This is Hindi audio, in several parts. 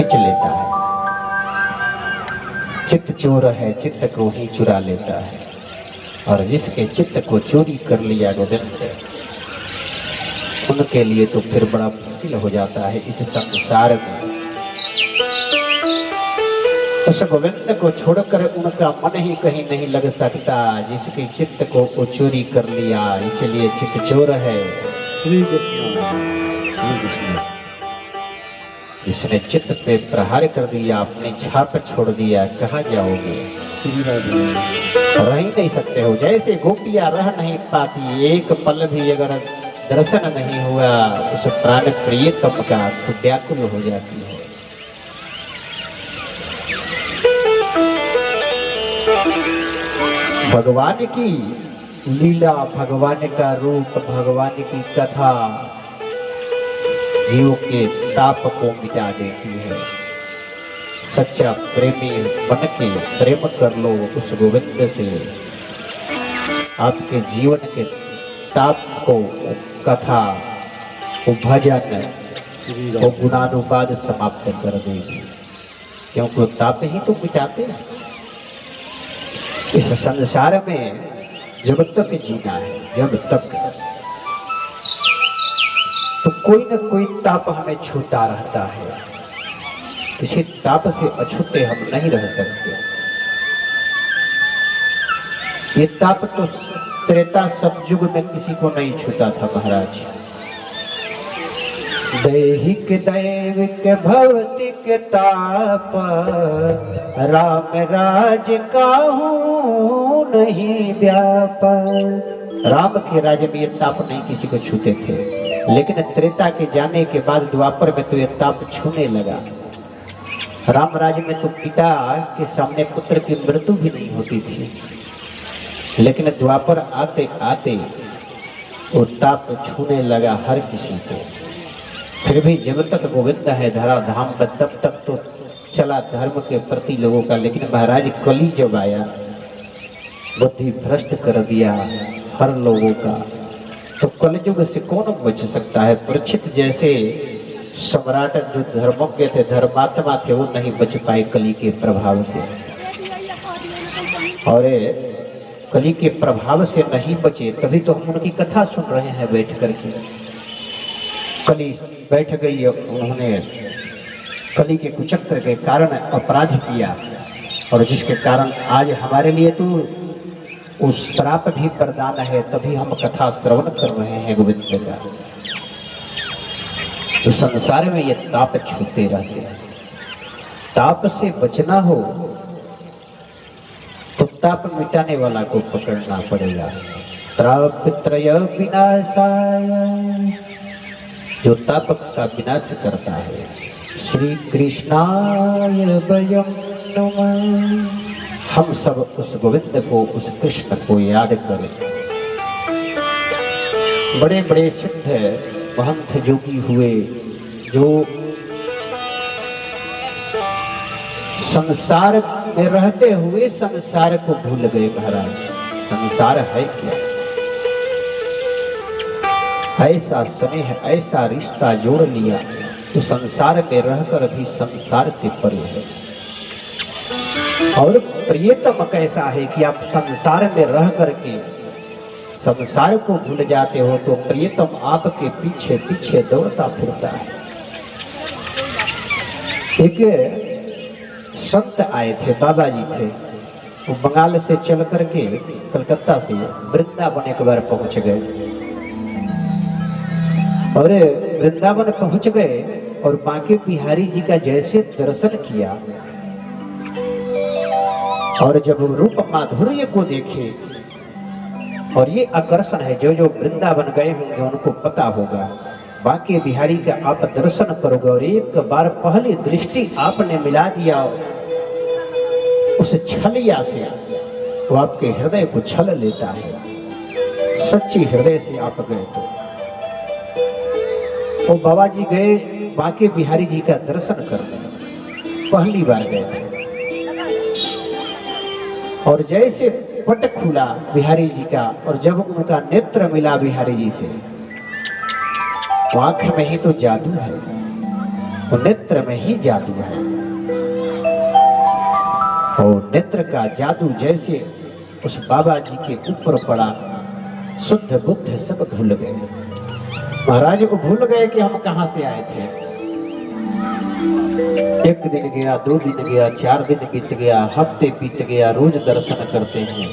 खींच लेता है। चित्त चोर है, चित्त को ही चुरा लेता है। और जिसके चित्त को चोरी कर लिया गोविंद, उनके लिए तो फिर बड़ा मुश्किल हो जाता है इस संसार में। उस गोविंद को छोड़कर उनका मन ही कहीं नहीं लग सकता, जिसके चित्त को चोरी कर लिया, इसलिए चित्त चोर है। श्री कृष्ण श्री कृष्ण। जिसने चित्त पे प्रहार कर दिया, अपनी छाप छोड़ दिया, कहाँ जाओगे? श्री राधे। रह ही नहीं सकते हो। जैसे गोपियां रह नहीं पाती, एक पल भी अगर दर्शन नहीं हुआ उस प्राण प्रियतम का, तो व्याकुल हो जाती है। भगवान की लीला, भगवान का रूप, भगवान की कथा जीव के ताप को मिटा देती है। सच्चा प्रेमी बन के प्रेम कर लो उस गोविंद से, आपके जीवन के ताप को कथा, वो भजन, वो गुणानुवाद समाप्त कर देगी, क्योंकि ताप ही तो मिटाते हैं। इस संसार में जब तक जीना है, जब तक, तो कोई न कोई ताप हमें छूता रहता है। किसी ताप से अछूते हम नहीं रह सकते। ये ताप तो त्रेता सतयुग में किसी को नहीं छूता था महाराज। दैहिक दैविक भौतिक ताप, राम राज काहू नहीं व्यापा। राम के राज्य में ये ताप नहीं किसी को छूते थे, लेकिन त्रेता के जाने के बाद द्वापर में तो ये ताप छूने लगा। राम राज्य में तो पिता के सामने पुत्र की मृत्यु भी नहीं होती थी, लेकिन द्वापर आते आते वो ताप छूने लगा हर किसी को। फिर भी जब तक गोविंद है धरा धाम पर, तब तक तो चला धर्म के प्रति लोगों का। लेकिन महाराज कली जब आया, बुद्धि भ्रष्ट कर दिया हर लोगों का, तो कलयुग से कौन बच सकता है? परीक्षित जैसे सम्राट जो धर्मज्ञ थे, धर्मात्मा थे, वो नहीं बच पाए कली के प्रभाव से। और कली के प्रभाव से नहीं बचे, तभी तो हम उनकी कथा सुन रहे हैं बैठ करके। कली बैठ गई, उन्होंने कली के कुचक्र के कारण अपराध किया, और जिसके कारण आज हमारे लिए तो उस श्राप भी प्रदान है, तभी हम कथा श्रवण कर रहे हैं गोविंद का। तो संसार में ये ताप छूते रहते हैं। ताप से बचना हो तो ताप मिटाने वाला को पकड़ना पड़ेगा। ताप त्रय विनाशाय, जो ताप का विनाश करता है। श्री कृष्णाय वयं नमः। हम सब उस गोविंद को, उस कृष्ण को याद करें। बड़े बड़े सिद्ध महंत जोगी हुए, जो संसार में रहते हुए संसार को भूल गए। महाराज संसार है क्या? ऐसा स्नेह, ऐसा रिश्ता जोड़ लिया तो संसार में रहकर भी संसार से परे है। और प्रियतम कैसा है कि आप संसार में रह करके संसार को भूल जाते हो, तो प्रियतम आपके पीछे पीछे दौड़ता फिरता है। एक संत आए थे, बाबा जी थे, वो बंगाल से चल करके कलकत्ता से वृंदावन एक बार पहुंच गए। और वृंदावन पहुंच गए और बांके बिहारी जी का जैसे दर्शन किया, और जब रूप माधुर्य को देखे, और ये आकर्षण है, जो जो वृंदावन गए होंगे उनको पता होगा। बांके बिहारी का आप दर्शन करोगे और एक बार पहली दृष्टि आपने मिला दिया उस छलिया से, तो आपके हृदय को छल लेता है। सच्ची हृदय से आप गए तो बाबा जी गए बांके बिहारी जी का दर्शन करने, पहली बार गए थे। और जैसे पट खुला बिहारी जी का, और जब उनका नेत्र मिला बिहारी जी से, तो आंख में ही तो जादू है। वो नेत्र में ही जादू है। और नेत्र का जादू जैसे उस बाबा जी के ऊपर पड़ा, शुद्ध बुद्ध सब भूल गए। महाराज को भूल गए कि हम कहां से आए थे। एक दिन गया, 2 दिन गया, 4 दिन बीत गया, हफ्ते बीत गया, रोज दर्शन करते हैं।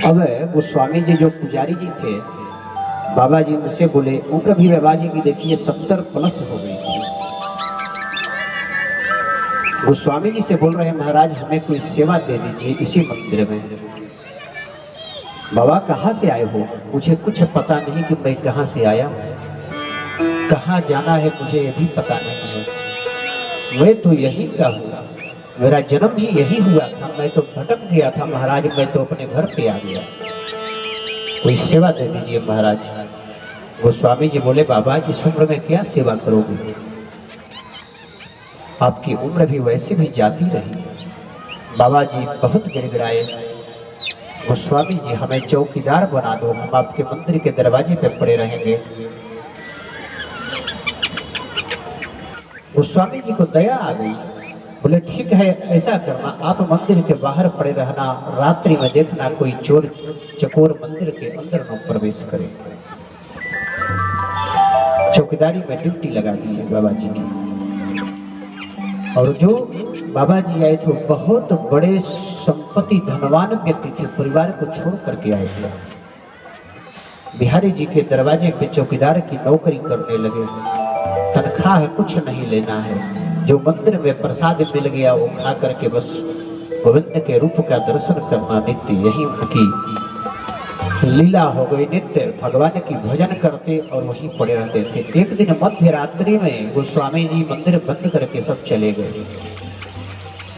अब गोस्वामी जी जो पुजारी जी थे, बाबा जी उनसे बोले, उम्र भी बाबा जी की देखिए 70 प्लस हो गई थी। गोस्वामी जी से बोल रहे हैं, महाराज हमें कोई सेवा दे दीजिए इसी मंदिर में। बाबा कहाँ से आए हो? मुझे कुछ पता नहीं कि मैं कहाँ से आया, कहाँ जाना है मुझे ये भी पता नहीं है। मैं तो यही का हूँ, मेरा जन्म ही यही हुआ था, मैं तो भटक गया था महाराज, मैं तो अपने घर पे आ गया, कोई सेवा दे दीजिए महाराज। गोस्वामी जी बोले, बाबा इस उम्र में क्या सेवा करोगे, आपकी उम्र भी वैसे भी जाती रही। बाबा जी बहुत गिड़गिड़ाए, गोस्वामी जी हमें चौकीदार बना दो, हम आपके मंदिर के दरवाजे पे पड़े रहेंगे। गोस्वामी जी को दया आ गई, बोले ठीक है ऐसा करना, आप मंदिर के बाहर पड़े रहना, रात्रि में देखना कोई चोर चकोर मंदिर के अंदर न प्रवेश करे। चौकीदारी में ड्यूटी लगा दी है बाबा जी की। और जो बाबा जी आए थे बहुत बड़े संपत्ति धनवान व्यक्ति थे, परिवार को छोड़ करके आए थे। बिहारी जी के दरवाजे पे चौकीदार की नौकरी करने लगे। तनख्वाह कुछ नहीं लेना है, जो मंदिर में प्रसाद मिल गया वो खा करके बस गोविंद के रूप का दर्शन करना नित्य, यही उनकी लीला हो गई। नित्य भगवान की भजन करते और वहीं पड़े रहते थे। एक दिन मध्य रात्रि में गोस्वामी जी मंदिर बंद करके सब चले गए।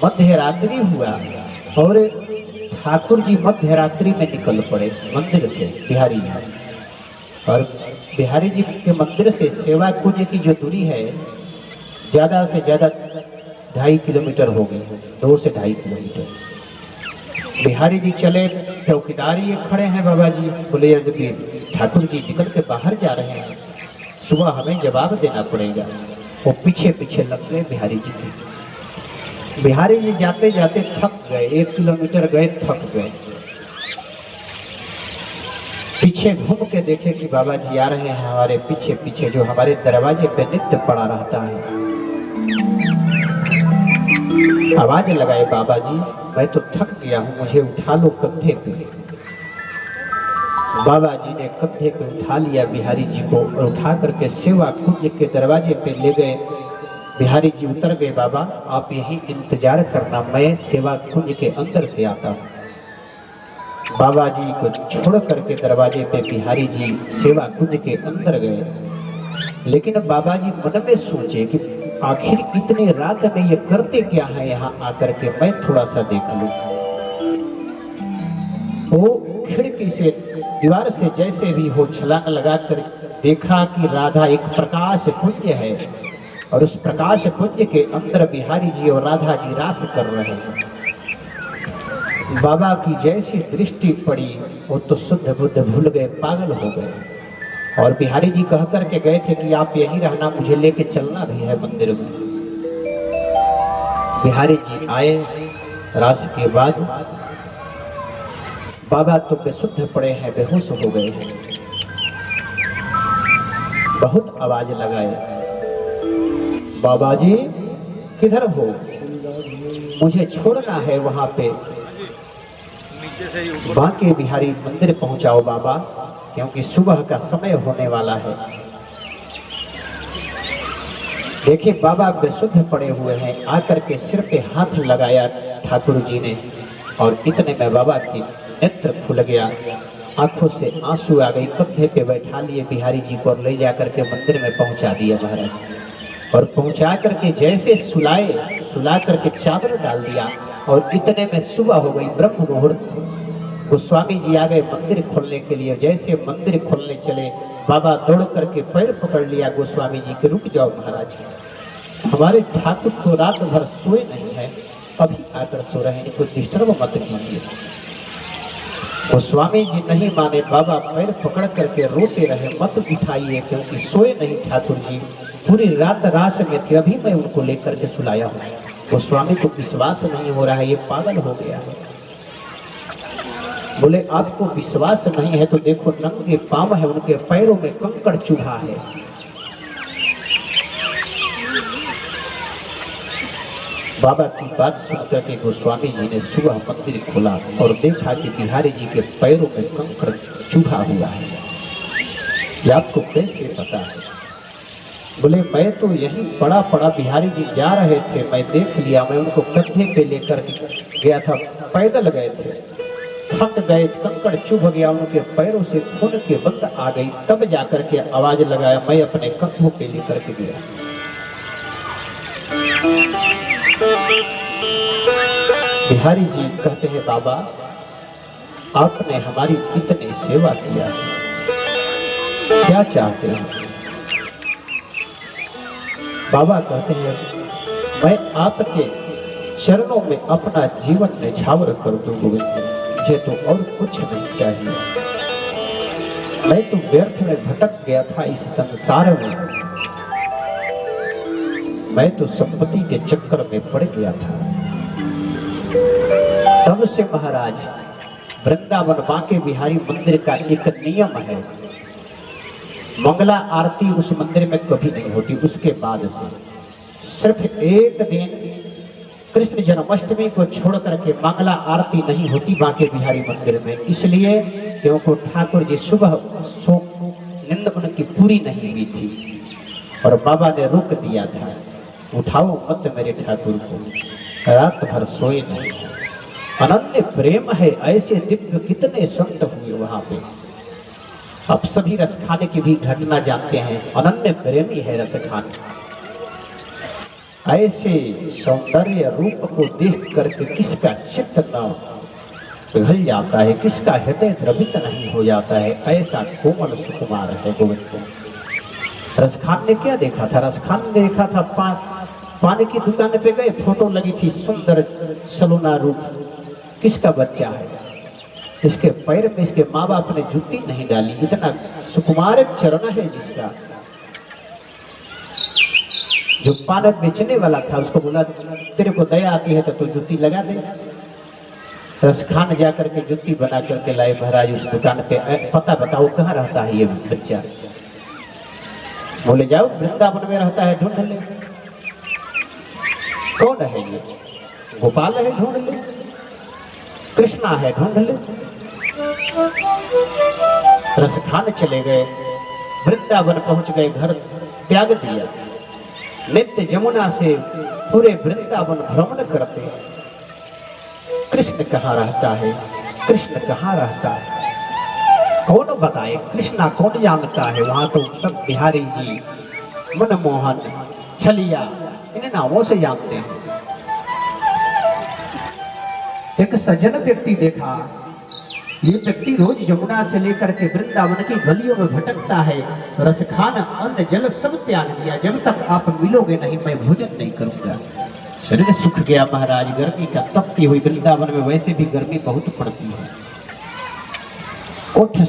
मध्य रात्रि हुआ और ठाकुर जी मध्य रात्रि में निकल पड़े मंदिर से, बिहारी जी। और बिहारी जी के मंदिर से सेवा कुंज की जो दूरी है ज्यादा से ज्यादा 2.5 किलोमीटर हो गई, 2 से 2.5 किलोमीटर। बिहारी जी चले, चौकीदारी खड़े हैं बाबा जी, बोले यदि ठाकुर जी निकल के बाहर जा रहे हैं, सुबह हमें जवाब देना पड़ेगा। वो पीछे पीछे लग गए बिहारी जी के। बिहारी जी जाते जाते थक गए, 1 किलोमीटर गए, थक गए। पीछे घूम के देखे कि बाबा जी आ रहे हैं हमारे पीछे पीछे, जो हमारे दरवाजे पे नित्य पड़ा रहता है। आवाज लगाए, बाबा जी मैं तो थक गया हूँ, मुझे उठा लो कंधे पे। बाबा जी ने कंधे पे उठा लिया बिहारी जी को और उठा करके सेवा कुंज के दरवाजे पे ले गए। बिहारी जी उतर गए, बाबा आप यही इंतजार करना, मैं सेवा कुंज के अंदर से आता हूँ। बाबा जी को छोड़ करके दरवाजे पे बिहारी जी सेवा कुंज के अंदर गए। लेकिन बाबा जी मन में सोचे कि आखिर इतने रात में ये करते क्या है यहाँ आकर के, मैं थोड़ा सा देख लूं। वो खिड़की से दीवार से जैसे भी हो छलांग लगाकर देखा कि राधा एक प्रकाश पुंज है और उस प्रकाश पुंज के अंदर बिहारी जी और राधा जी रास कर रहे हैं। बाबा की जैसी दृष्टि पड़ी वो तो शुद्ध बुद्ध भूल गए, पागल हो गए। और बिहारी जी कह करके गए थे कि आप यहीं रहना, मुझे लेके चलना भी है मंदिर में। बिहारी जी आए, रास के बाद बाबा तो बेसुध पड़े हैं, बेहोश हो गए हैं। बहुत आवाज लगाए, बाबा जी किधर हो, मुझे छोड़ना है वहां पे, बांके बिहारी मंदिर पहुंचाओ बाबा, क्योंकि सुबह का समय होने वाला है। देखिए बाबा बेसुध पड़े हुए हैं, आकर के सिर पे हाथ लगाया ठाकुर जी ने और इतने में बाबा की नेत्र खुल गया, आंखों से आंसू आ गई। कंधे पे बैठा लिए बिहारी जी को और ले जाकर के मंदिर में पहुंचा दिया महाराज। और पहुंचा करके जैसे सुला करके चादर डाल दिया और इतने में सुबह हो गई, ब्रह्म मुहूर्त। गोस्वामी जी आ गए मंदिर खोलने के लिए। जैसे मंदिर खोलने चले, बाबा दौड़ करके पैर पकड़ लिया गोस्वामी जी के, रुक जाओ महाराज, हमारे ठाकुर को रात भर सोए नहीं है, अभी आकर सो रहे हैं, इनको डिस्टर्ब मत कीजिए। गोस्वामी जी नहीं माने, बाबा पैर पकड़ करके रोते रहे, मत उठाइए, क्योंकि सोए नहीं ठाकुर जी, पूरी रात रास में थे, अभी मैं उनको लेकर के सुलाया हूँ। गोस्वामी को विश्वास नहीं हो रहा है, ये पागल हो गया है। बोले आपको विश्वास नहीं है तो देखो, नंगे पांव है, उनके पैरों में कंकड़ चुभा है। बाबा की बात सुनकर के गोस्वामी जी ने सुबह मंदिर खोला और देखा कि बिहारी जी के पैरों में कंकड़ चुभा हुआ है। ये आपको कैसे पता है? बोले मैं तो यहीं पड़ा पड़ा, बिहारी जी जा रहे थे, मैं देख लिया, मैं उनको कंधे पे लेकर गया था, पैदल गए थे, थक गए, कंकड़ चुभ गया, उनके पैरों से खून के बंद आ गई, तब जाकर के आवाज लगाया, मैं अपने कंधों पे लेकर के गया। बिहारी जी कहते हैं बाबा आपने हमारी इतनी सेवा किया है, क्या चाहते हैं? बाबा कहते हैं मैं आपके चरणों में अपना जीवन न्यौछावर कर दूं गोविंद, मुझे तो और कुछ नहीं चाहिए। मैं तो व्यर्थ में भटक गया था इस संसार में, मैं तो संपत्ति के चक्कर में पड़ गया था। तब से महाराज वृंदावन बांके बिहारी मंदिर का एक नियम है, मंगला आरती उस मंदिर में कभी नहीं होती। उसके बाद से सिर्फ एक दिन कृष्ण जन्माष्टमी को छोड़ करके मंगला आरती नहीं होती बांके बिहारी मंदिर में, इसलिए क्योंकि ठाकुर जी सुबह नींद उनकी पूरी नहीं हुई थी और बाबा ने रोक दिया था, उठाओ मत मेरे ठाकुर को, रात भर सोए नहीं। अनन्य प्रेम है, ऐसे दिव्य कितने संत हुए वहां पे। अब सभी रसखाने की भी घटना जानते हैं, अनन्य प्रेमी है रसखान। ऐसे सौंदर्य रूप को देख करके किसका चित्त न पिघल जाता है, किसका हृदय द्रवित नहीं हो जाता है, ऐसा कोमल सुकुमार है गोविंद। रसखान ने क्या देखा था? रसखान ने देखा था पानी की दुकान पे गए, फोटो लगी थी, सुंदर सलोना रूप, किसका बच्चा है, इसके पैर में इसके माँ बाप ने जूती नहीं डाली, इतना सुकुमार चरण है जिसका। जो पान बेचने वाला था उसको बोला तेरे को दया आती है तो तू जूती लगा दे। रसखान जाकर के जूती बना करके लाए महाराज उस दुकान पे। पता बताओ कहाँ रहता है ये बच्चा? बोले जाओ वृंदावन में रहता है, ढूंढ ले। कौन है ये? गोपाल है, ढूंढ ले। कृष्णा है, ढूंढ ले। रसखान चले गए, वृंदावन पहुंच गए, घर त्याग दिया। नित्य जमुना से पूरे वृंदावन भ्रमण करते हैं। कृष्ण कहाँ रहता है? कृष्ण कहाँ रहता है? कौन बताए? कृष्णा कौन जानता है? वहां तो सब बिहारी जी, मनमोहन, छलिया, इन नामों से जानते हैं। एक सज्जन व्यक्ति देखा, ये व्यक्ति रोज यमुना से लेकर के वृंदावन की गलियों में भटकता है, रसखान अन्न जल सब त्याग दिया, जब तक आप मिलोगे नहीं मैं भोजन नहीं करूंगा। शरीर सूख गया महाराज, गर्मी का तपती हुई वृंदावन में वैसे भी गर्मी बहुत पड़ती है। ओठ